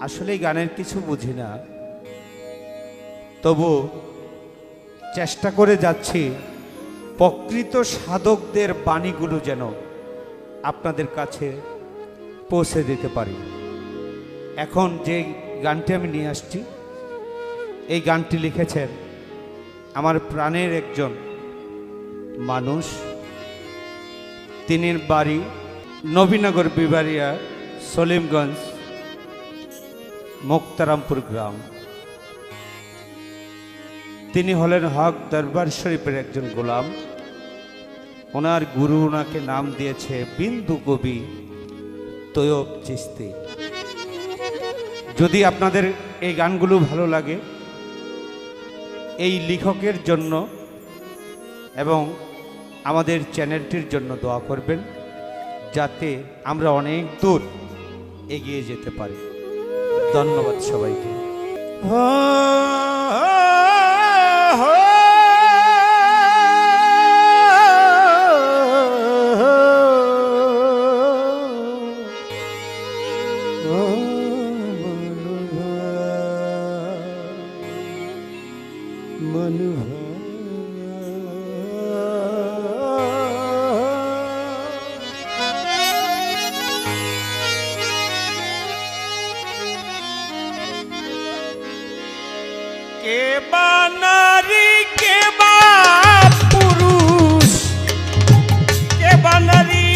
আসলে গানের কিছু বুঝি না, তবু চেষ্টা করে যাচ্ছি প্রকৃত সাধকদের বাণীগুলো যেন আপনাদের কাছে পৌঁছে দিতে পারি। এখন যে গানটি আমি নিয়ে আসছি, এই গানটি লিখেছেন আমার প্রাণের একজন মানুষ। তিনি বাড়ি নবীনগর বিবারিয়া, সলিমগঞ্জ, মুক্তারামপুর গ্রাম। তিনি হলেন হক দরবার শরীফের একজন গোলাম। ওনার গুরু ওনাকে নাম দিয়েছে বিন্দু কবি তৈয়ব চিশতি। যদি আপনাদের এই গানগুলো ভালো লাগে, এই লেখকের জন্য এবং আমাদের চ্যানেলটির জন্য দোয়া করবেন, যাতে আমরা অনেক দূর এগিয়ে যেতে পারি। ধন্যবাদ সবাইকে। কে বা নারী কে বা পুরুষ, কে বা নারী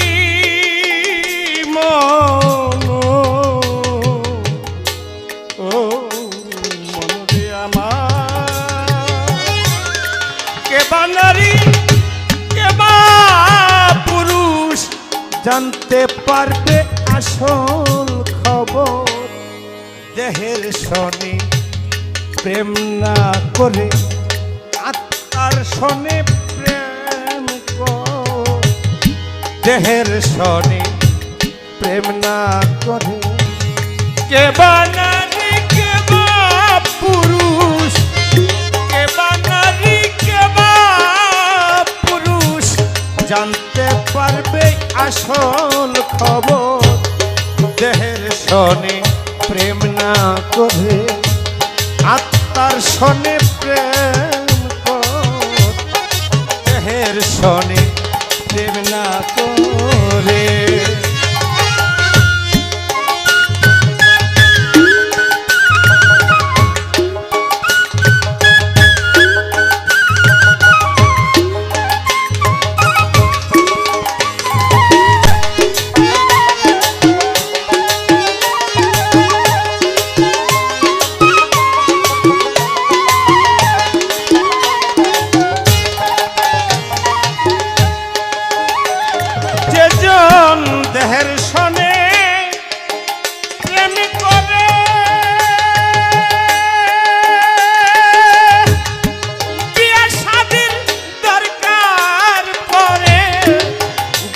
মন, ও মন রে আমার। কে বা নারী কে বা পুরুষ, জানতে পারবে আসল খবর। দেহের শনি প্রেম না করে আত্মার শনে প্রেম কর। দেহের শনি প্রেম না করে। কে বা নারী কে বা পুরুষ, কে বা নারী কে বা পুরুষ, জানতে পারবে আসল খবর। দেহের শনি প্রেম না করে আত্মার শনে প্রেম কর। দেহের শনি প্রেম না করে। দেহের শনে প্রেম করে, বিয়ে শাদীর দরকার পড়ে।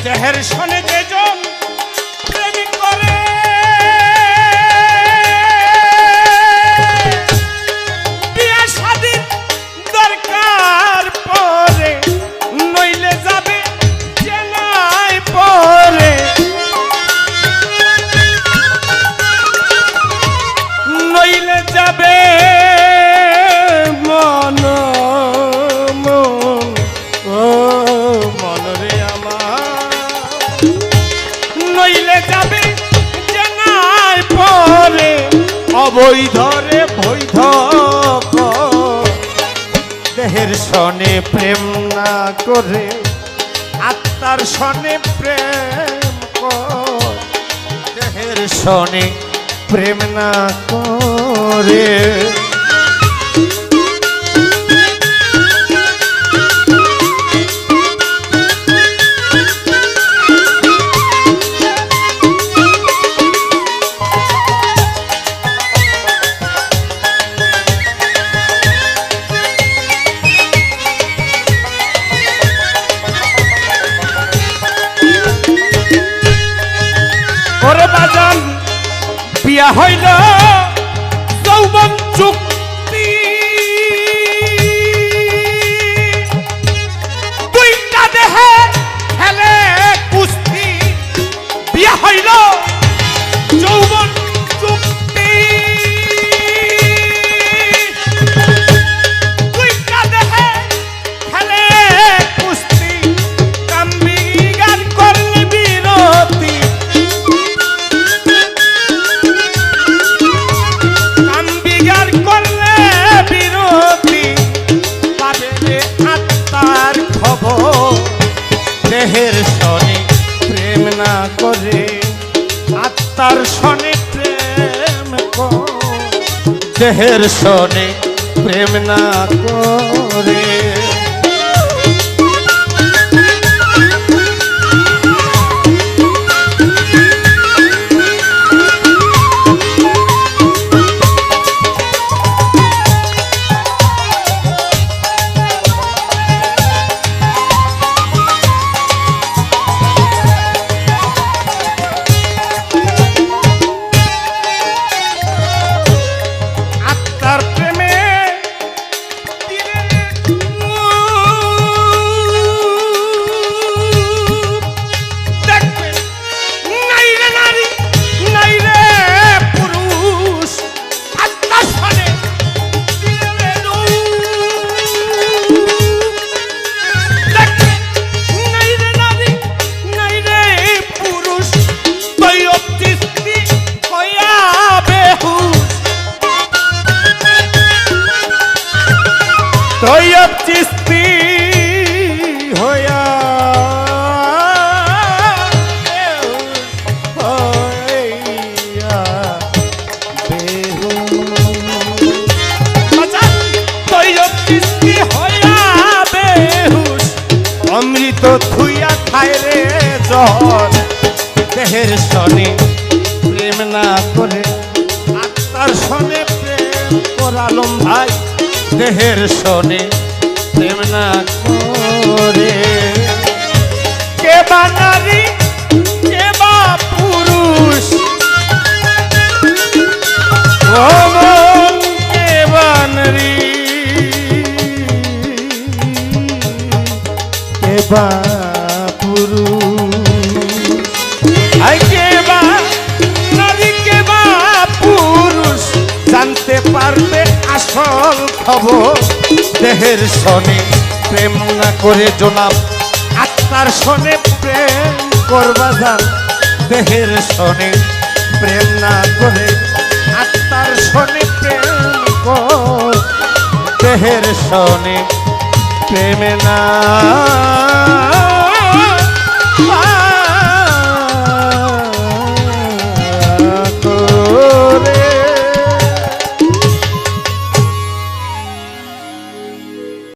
দেহের শনে যেজন প্রেম করে, বিয়ে শাদীর দরকার পড়ে, নইলে যাবে জেনায় পড়ে। নইলে যাবে মন, মন, ও মন রে আমার। নইলে যাবে জেনায় পড়ে, অবৈধ রে বৈধ কর। দেহের শনে প্রেম না করে আত্মার শনে প্রেম কর। দেহের শনে প্রেম না করে। ওরে বাজান, বিয়া হইল যৌবন চুক্তি, দুইটা দেহে খেলে কুস্তি। বিয়া হইল যৌবন চুক্তি, দেহের সনে প্রেম না করে। আত্মার প্রেমে দেখবে নাই রে নারী নাই রে পুরুষ, আত্মার সনে দিলে দেখবে নাই রে নারী নাই রে পুরুষ, তুই অতিষ্ঠি হইয়া বেহুশ। তৈয়ব চিস্তি হইয়া তৈয়ব চিস্তি হইয়া বেহুশ, অমৃত থুইয়া খায় রে জল। দেহের সনে প্রেম না করে আত্মার সনে প্রেম করালম ভাই, দেহের সনে প্রেম না করে। কে বা নারী কে বা পুরুষ, ও মন কে বা নারী কে বা পুরুষ, আই কে বা নারী কে বা পুরুষ, জানতে পারবে আসল খবর। দেহের সনে প্রেম না করে জনাব, আত্মার সনে প্রেম করবা যান। দেহের সনে প্রেম না করে আত্মার সনে প্রেম কর, দেহের সনে প্রেম না